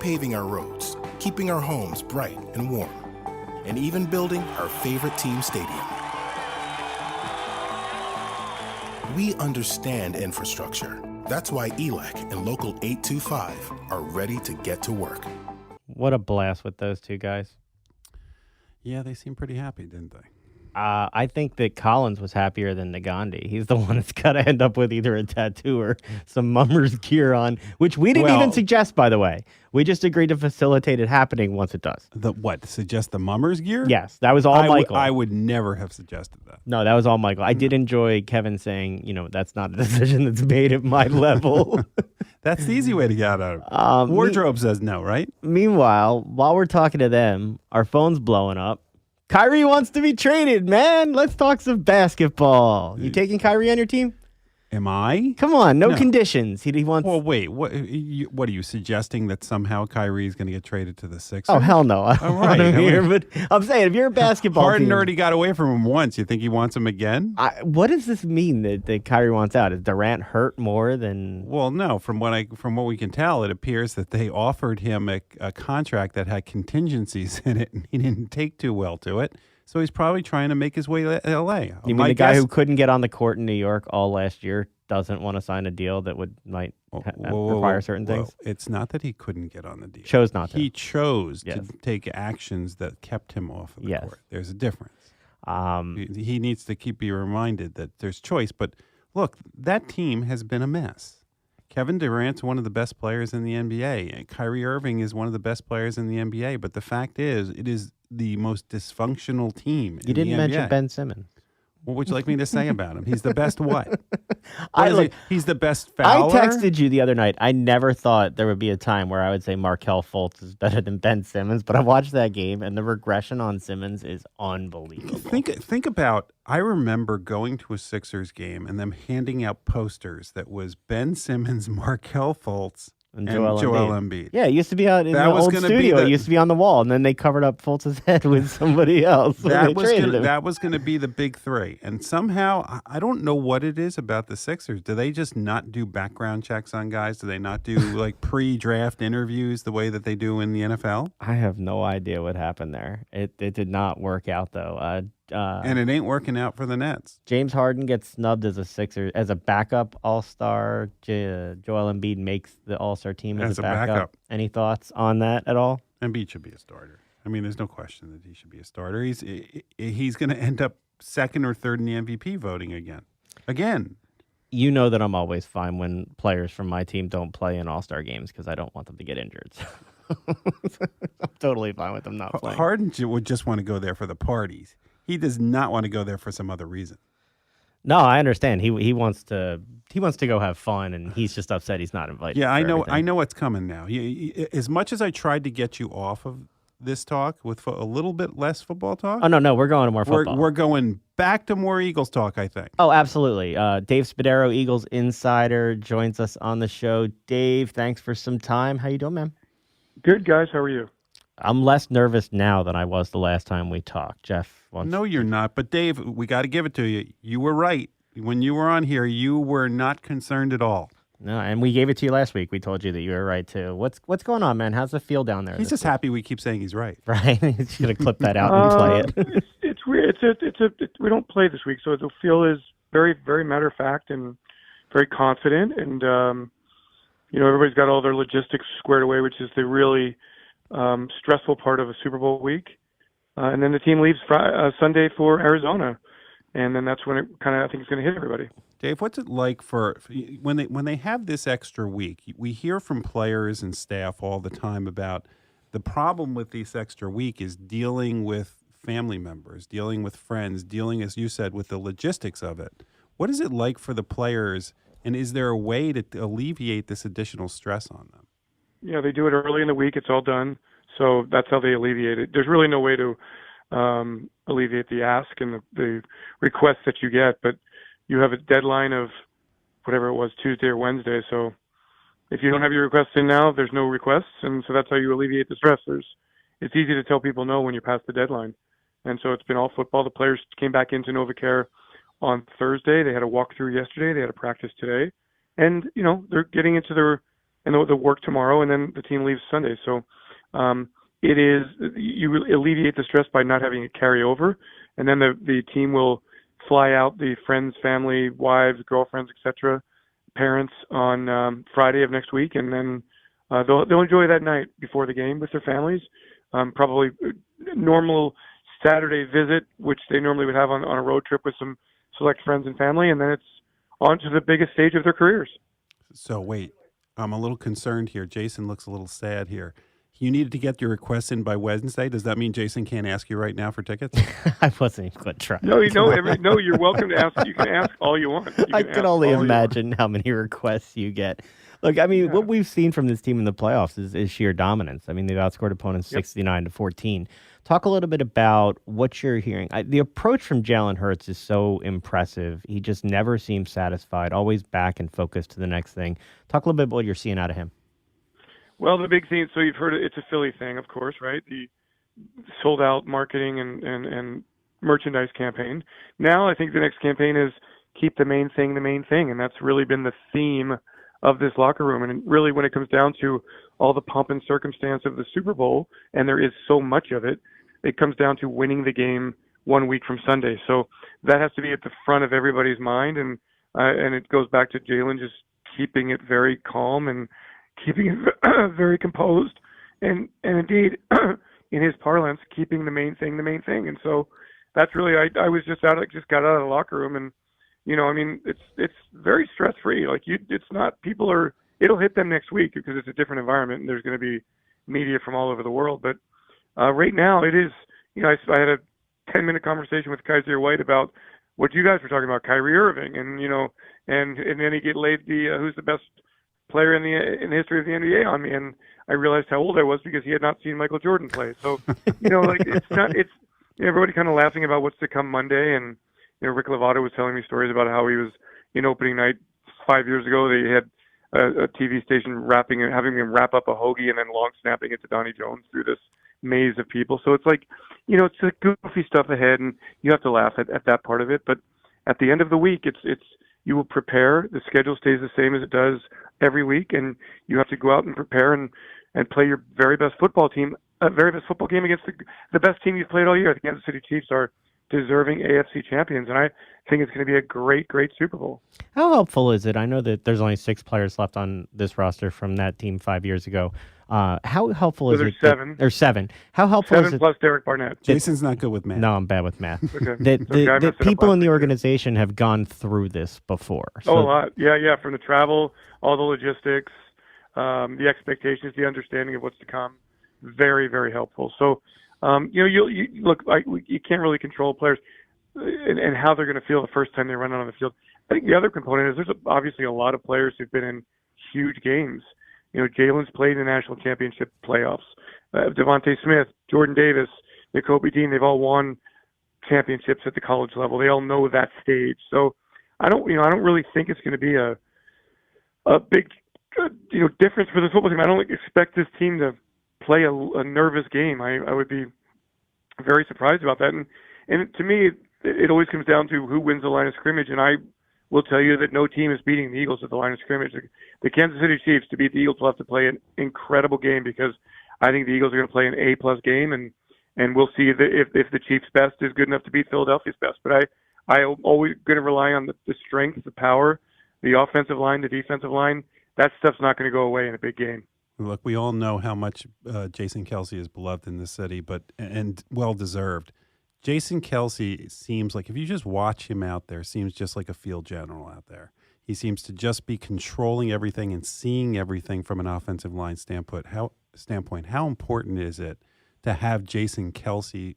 repaving our roads, keeping our homes bright and warm, and even building our favorite team stadium. We understand infrastructure. That's why ELEC and Local 825 are ready to get to work. What a blast with those two guys. Yeah, they seem pretty happy, didn't they? I think that Collins was happier than Nagandi. He's the one that's got to end up with either a tattoo or some mummer's gear on, which we didn't even suggest, by the way. We just agreed to facilitate it happening once it does. Suggest the mummer's gear? Yes, that was all Michael. I would never have suggested that. No, that was all Michael. I did enjoy Kevin saying, that's not a decision that's made at my level. That's the easy way to get out of it. Wardrobe says no, right? Meanwhile, while we're talking to them, our phone's blowing up. Kyrie wants to be traded, man. Let's talk some basketball. You taking Kyrie on your team? Am I? Come on, no conditions. He wants. Well, wait. What are you suggesting that somehow Kyrie is going to get traded to the Sixers? Oh hell no! I don't want him here, but I'm saying if you're a basketball Harden team, already got away from him once. You think he wants him again? What does this mean that Kyrie wants out? Is Durant hurt more than? Well, no. From what we can tell, it appears that they offered him a contract that had contingencies in it, and he didn't take too well to it. So he's probably trying to make his way to L.A. You mean the guy who couldn't get on the court in New York all last year doesn't want to sign a deal that might require certain things? It's not that he couldn't get on the deal. Chose not to. He chose to take actions that kept him off of the court. There's a difference. He needs to be reminded that there's choice. But look, that team has been a mess. Kevin Durant's one of the best players in the NBA. And Kyrie Irving is one of the best players in the NBA. But the fact is, it is the most dysfunctional team in the NBA. You didn't mention Ben Simmons. What would you like me to say about him? He's the best what? He's the best I fouler? texted you the other night. I never thought there would be a time where I would say Markelle Fultz is better than Ben Simmons, but I watched that game, and the regression on Simmons is unbelievable. Think about, I remember going to a Sixers game and them handing out posters that was Ben Simmons, Markelle Fultz, and Joel Embiid. Yeah, it used to be out in the old studio. It used to be on the wall, and then they covered up Fultz's head with somebody else. That was going to be the big three. And somehow, I don't know what it is about the Sixers. Do they just not do background checks on guys? Do they not do pre-draft interviews the way that they do in the NFL? I have no idea what happened there. It did not work out, though. And it ain't working out for the Nets. James Harden gets snubbed as a backup All-Star. Joel Embiid makes the All-Star team as a backup. Any thoughts on that at all? Embiid should be a starter. I mean, there's no question that he should be a starter. He's going to end up second or third in the MVP voting again. You know that I'm always fine when players from my team don't play in All-Star games because I don't want them to get injured. I'm totally fine with them not playing. Harden would just want to go there for the parties. He does not want to go there for some other reason. No, I understand. He wants to go have fun, and he's just upset he's not invited. Yeah, I know. I know what's coming now. As much as I tried to get you off of this talk with a little bit less football talk. Oh no, we're going to more football. We're going back to more Eagles talk, I think. Oh, absolutely. Dave Spadaro, Eagles insider, joins us on the show. Dave, thanks for some time. How you doing, man? Good, guys. How are you? I'm less nervous now than I was the last time we talked. Jeff wants. No, you're not. But Dave, we got to give it to you. You were right. When you were on here, you were not concerned at all. No, and we gave it to you last week. We told you that you were right too. What's going on, man? How's the feel down there? He's just happy we keep saying he's right. Right? He's gonna clip that out and play it. It's weird. We don't play this week, so the feel is very, very matter of fact and very confident. And everybody's got all their logistics squared away, which is the really stressful part of a Super Bowl week. And then the team leaves Sunday for Arizona, and then that's when it kind of I think it's going to hit everybody. Dave, what's it like for when they have this extra week? We hear from players and staff all the time about the problem with this extra week is dealing with family members, dealing with friends, dealing, as you said, with the logistics of it. What is it like for the players, and is there a way to alleviate this additional stress on them? Yeah, they do it early in the week. It's all done. So that's how they alleviate it. There's really no way to alleviate the ask and the requests that you get, but you have a deadline of whatever it was, Tuesday or Wednesday. So if you don't have your requests in now, there's no requests, and so that's how you alleviate the stress. It's easy to tell people no when you're past the deadline. And so it's been all football. The players came back into NovaCare on Thursday. They had a walkthrough yesterday. They had a practice today. And, they're getting into their and they'll work tomorrow, and then the team leaves Sunday. So it is, you alleviate the stress by not having it carry over, and then the team will fly out the friends, family, wives, girlfriends, etc., parents on Friday of next week, and then they'll enjoy that night before the game with their families. Probably normal Saturday visit, which they normally would have on a road trip with some select friends and family, and then it's on to the biggest stage of their careers. So wait, I'm a little concerned here. Jason looks a little sad here. You needed to get your requests in by Wednesday. Does that mean Jason can't ask you right now for tickets? I wasn't even going to try. No, no, you're welcome to ask. You can ask all you want. I can only imagine how many requests you get. Look, I mean, what we've seen from this team in the playoffs is sheer dominance. I mean, they've outscored opponents 69-14. Talk a little bit about what you're hearing. The approach from Jalen Hurts is so impressive. He just never seems satisfied, always back and focused to the next thing. Talk a little bit about what you're seeing out of him. Well, the big thing, so you've heard it, it's a Philly thing, of course, right? The sold-out marketing and merchandise campaign. Now I think the next campaign is keep the main thing, and that's really been the theme of this locker room. And really, when it comes down to all the pomp and circumstance of the Super Bowl, and there is so much of it, it comes down to winning the game 1 week from Sunday. So that has to be at the front of everybody's mind, and it goes back to Jalen just keeping it very calm and keeping it very composed, and indeed, in his parlance, keeping the main thing. And so that's really, I was just got out of the locker room, and I mean, it's very stress free. Like it's not, it'll hit them next week because it's a different environment, and there's going to be media from all over the world. But right now, it is. I had a 10-minute conversation with Kaiser White about what you guys were talking about, Kyrie Irving, and and then he laid the who's the best player in the history of the NBA on me, and I realized how old I was because he had not seen Michael Jordan play. So, like it's everybody kind of laughing about what's to come Monday, and Rick Lovato was telling me stories about how he was in opening night 5 years ago. They had a TV station having him wrap up a hoagie and then long snapping it to Donnie Jones through this maze of people. So it's like, it's the goofy stuff ahead, and you have to laugh at that part of it. But at the end of the week, it's you will prepare. The schedule stays the same as it does every week, and you have to go out and prepare and play your very best football game against the best team you've played all year. The Kansas City Chiefs are deserving AFC champions, and I think it's going to be a great, great Super Bowl. How helpful is it? I know that there's only 6 players left on this roster from that team 5 years ago. How helpful is it? There's 7. How helpful is it? 7 plus Derek Barnett. Jason's not good with math. No, I'm bad with math. Okay. The people in the organization have gone through this before. So. Oh, a lot. Yeah. From the travel, all the logistics, the expectations, the understanding of what's to come. Very, very helpful. So, you look, you can't really control players and how they're going to feel the first time they run out on the field. I think the other component is there's obviously a lot of players who've been in huge games. Jalen's played in the national championship playoffs. Devontae Smith, Jordan Davis, Nakobe Dean, they've all won championships at the college level. They all know that stage. So I don't really think it's going to be a big, difference for this football team. I don't expect this team to play a nervous game. I would be very surprised about that. And to me, it always comes down to who wins the line of scrimmage. And I will tell you that no team is beating the Eagles at the line of scrimmage. The Kansas City Chiefs, to beat the Eagles, will have to play an incredible game because I think the Eagles are going to play an A-plus game, and we'll see if the Chiefs' best is good enough to beat Philadelphia's best. But I'm always going to rely on the strength, the power, the offensive line, the defensive line. That stuff's not going to go away in a big game. Look, we all know how much Jason Kelce is beloved in this city, and well-deserved. Jason Kelce seems like, if you just watch him out there, seems just like a field general out there. He seems to just be controlling everything and seeing everything from an offensive line standpoint. How important is it to have Jason Kelce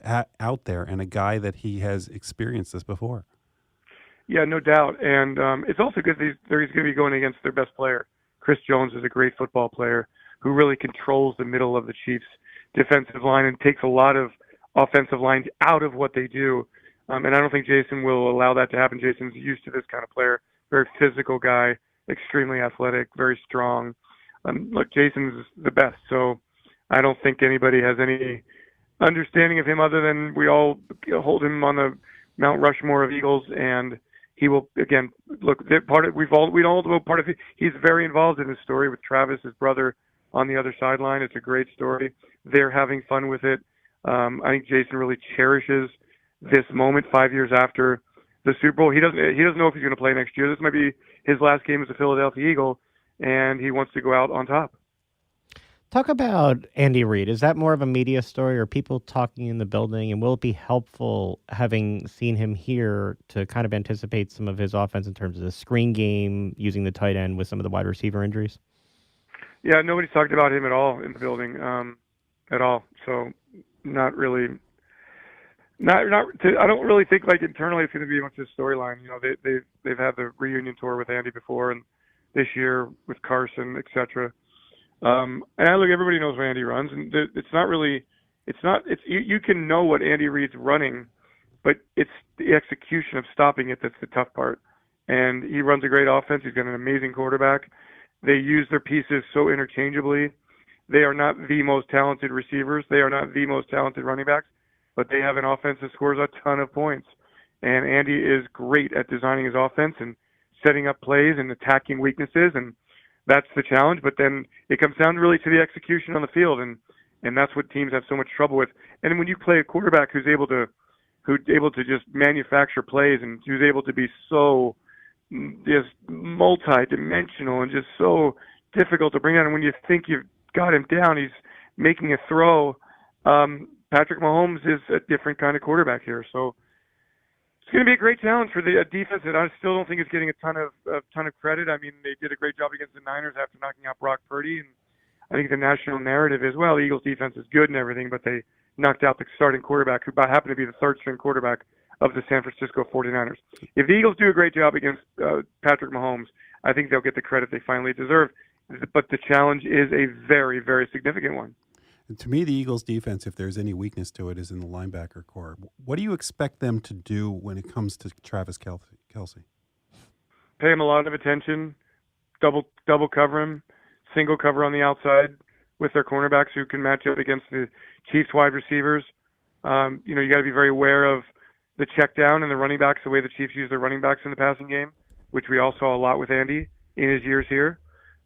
out there and a guy that he has experienced this before? Yeah, no doubt. And it's also good that he's going to be going against their best player. Chris Jones is a great football player who really controls the middle of the Chiefs' defensive line and takes a lot of offensive lines out of what they do. And I don't think Jason will allow that to happen. Jason's used to this kind of player, very physical guy, extremely athletic, very strong. Look, Jason's the best, so I don't think anybody has any understanding of him other than we all hold him on the Mount Rushmore of Eagles, and he will again look. We all know part of it. He's very involved in this story with Travis, his brother, on the other sideline. It's a great story. They're having fun with it. I think Jason really cherishes this moment 5 years after the Super Bowl. He doesn't know if he's going to play next year. This might be his last game as a Philadelphia Eagle, and he wants to go out on top. Talk about Andy Reid. Is that more of a media story or people talking in the building? And will it be helpful having seen him here to kind of anticipate some of his offense in terms of the screen game, using the tight end with some of the wide receiver injuries? Yeah, nobody's talked about him at all in the building, at all. So not really. I don't really think like internally it's going to be much of a storyline. You know, they've had the reunion tour with Andy before, and this year with Carson, etc. And everybody knows where Andy runs, and you can know what Andy Reid's running, but it's the execution of stopping it that's the tough part. And he runs a great offense. He's got an amazing quarterback. They use their pieces so interchangeably. They are not the most talented receivers. They are not the most talented running backs, but they have an offense that scores a ton of points. And Andy is great at designing his offense and setting up plays and attacking weaknesses, and that's the challenge. But then it comes down really to the execution on the field, and that's what teams have so much trouble with. And when you play a quarterback who's able to just manufacture plays and who's able to be so just multi-dimensional and just so difficult to bring down, and when you think you've got him down, he's making a throw. Patrick Mahomes is a different kind of quarterback here, so it's going to be a great challenge for the defense that I still don't think is getting a ton of credit. I mean, they did a great job against the Niners after knocking out Brock Purdy, and I think the national narrative is, well, the Eagles defense is good and everything, but they knocked out the starting quarterback, who happened to be the third-string quarterback of the San Francisco 49ers. If the Eagles do a great job against Patrick Mahomes, I think they'll get the credit they finally deserve. But the challenge is a very, very significant one. And to me, the Eagles' defense, if there's any weakness to it, is in the linebacker core. What do you expect them to do when it comes to Travis Kelce? Pay him a lot of attention, double cover him, single cover on the outside with their cornerbacks who can match up against the Chiefs wide receivers. You got to be very aware of the check down and the running backs, the way the Chiefs use their running backs in the passing game, which we all saw a lot with Andy in his years here.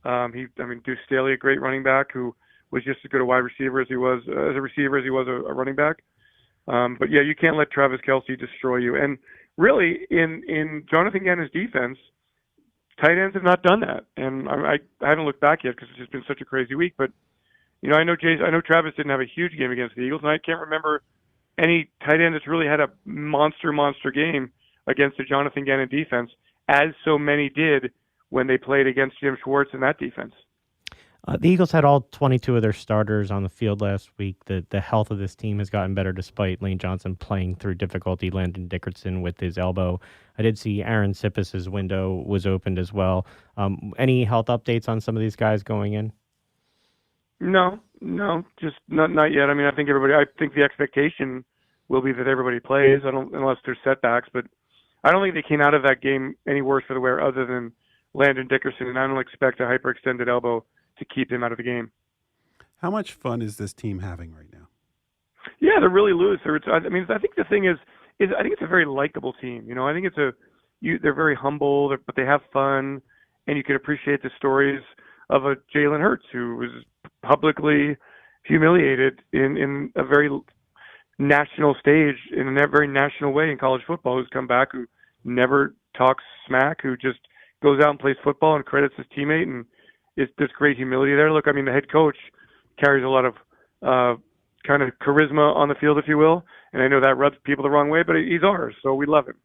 Deuce Staley, a great running back who was just as good a wide receiver as he was as a running back. But yeah, you can't let Travis Kelce destroy you. And really, in Jonathan Gannon's defense, tight ends have not done that. And I haven't looked back yet because it's just been such a crazy week. But I know Travis didn't have a huge game against the Eagles, and I can't remember any tight end that's really had a monster game against the Jonathan Gannon defense, as so many did when they played against Jim Schwartz in that defense. The Eagles had all 22 of their starters on the field last week. The health of this team has gotten better despite Lane Johnson playing through difficulty, Landon Dickerson with his elbow. I did see Aaron Sippis' window was opened as well. Any health updates on some of these guys going in? No, just not yet. I mean, I think the expectation will be that everybody plays. Unless there's setbacks, but I don't think they came out of that game any worse for the wear other than Landon Dickerson, and I don't expect a hyperextended elbow to keep him out of the game. How much fun is this team having right now? Yeah, they're really loose. I think the thing is I think it's a very likable team. I think they're very humble, but they have fun, and you can appreciate the stories of a Jalen Hurts who was publicly humiliated in a very national stage, in a very national way in college football, who's come back, who never talks smack, who just goes out and plays football and credits his teammate, and there's great humility there. Look, I mean, the head coach carries a lot of kind of charisma on the field, if you will, and I know that rubs people the wrong way, but he's ours, so we love him.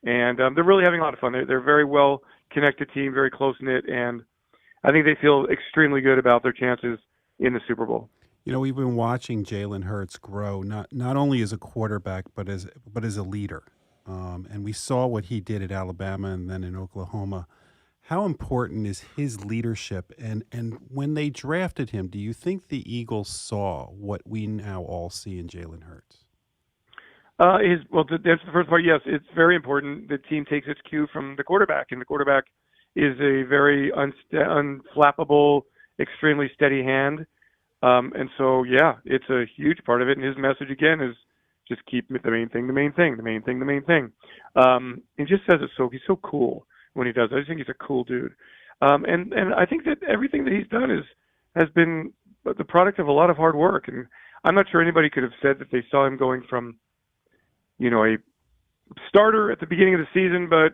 And they're really having a lot of fun. They're a very well-connected team, very close-knit, and I think they feel extremely good about their chances in the Super Bowl. We've been watching Jalen Hurts grow, not only as a quarterback, but as a leader. And we saw what he did at Alabama and then in Oklahoma. How important is his leadership? And when they drafted him, do you think the Eagles saw what we now all see in Jalen Hurts? That's the first part. Yes, it's very important. The team takes its cue from the quarterback, and the quarterback is a very unflappable, extremely steady hand. And so, yeah, it's a huge part of it. And his message, again, is just keep the main thing, the main thing, the main thing, the main thing. He just says it so he's so cool when he does it. I just think he's a cool dude. And I think that everything that he's done has been the product of a lot of hard work. And I'm not sure anybody could have said that they saw him going from, a starter at the beginning of the season, but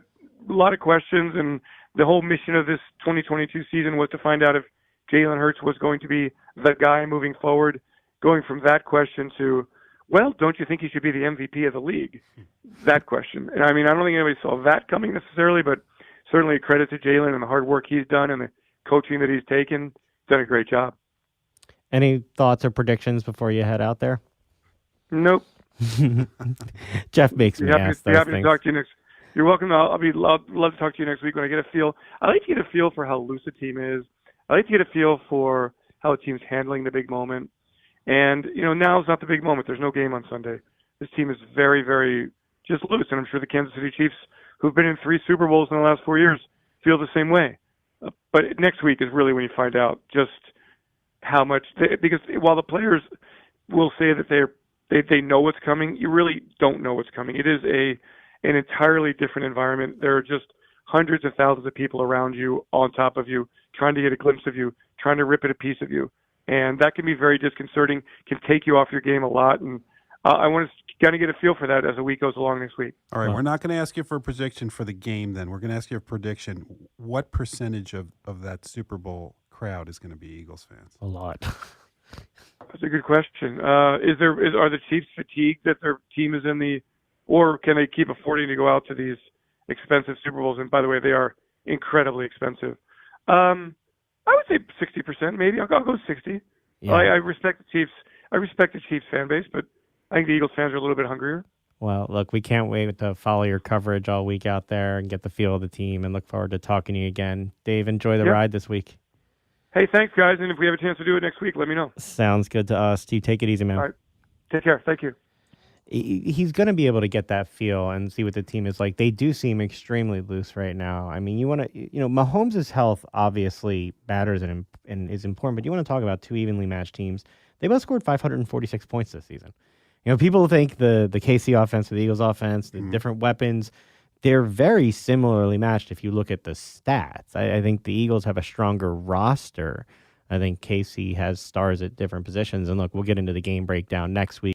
a lot of questions. And the whole mission of this 2022 season was to find out if Jalen Hurts was going to be the guy moving forward, going from that question to, well, don't you think he should be the MVP of the league? That question. And I mean, I don't think anybody saw that coming necessarily, but certainly credit to Jalen and the hard work he's done and the coaching that he's taken. He's done a great job. Any thoughts or predictions before you head out there? Nope. Jeff makes me ask those happy things. To talk to you next. You're welcome. I'll love to talk to you next week when I get a feel. I like to get a feel for how loose a team is. I like to get a feel for how a team's handling the big moment. And, now's not the big moment. There's no game on Sunday. This team is very, very just loose. And I'm sure the Kansas City Chiefs, who've been in 3 Super Bowls in the last 4 years, feel the same way. But next week is really when you find out just how much because while the players will say that they know what's coming, you really don't know what's coming. It is an entirely different environment. There are just hundreds of thousands of people around you, on top of you, trying to get a glimpse of you, trying to rip at a piece of you. And that can be very disconcerting, can take you off your game a lot. And I want to kind of get a feel for that as the week goes along next week. All right, we're not going to ask you for a prediction for the game then. We're going to ask you a prediction. What percentage of that Super Bowl crowd is going to be Eagles fans? A lot. That's a good question. Are the Chiefs fatigued that their team is in the – or can they keep affording to go out to these expensive Super Bowls? And by the way, they are incredibly expensive. I would say 60% maybe. I'll go 60. Yeah. I respect the Chiefs. I respect the Chiefs fan base, but I think the Eagles fans are a little bit hungrier. Well, look, we can't wait to follow your coverage all week out there and get the feel of the team and look forward to talking to you again. Dave, enjoy the ride this week. Hey, thanks, guys. And if we have a chance to do it next week, let me know. Sounds good to us. You take it easy, man. All right. Take care. Thank you. He's going to be able to get that feel and see what the team is like. They do seem extremely loose right now. I mean, Mahomes' health obviously matters and is important, but you want to talk about 2 evenly matched teams. They both scored 546 points this season. People think the KC offense or the Eagles offense, the different weapons, they're very similarly matched if you look at the stats. I think the Eagles have a stronger roster. I think KC has stars at different positions. And look, we'll get into the game breakdown next week.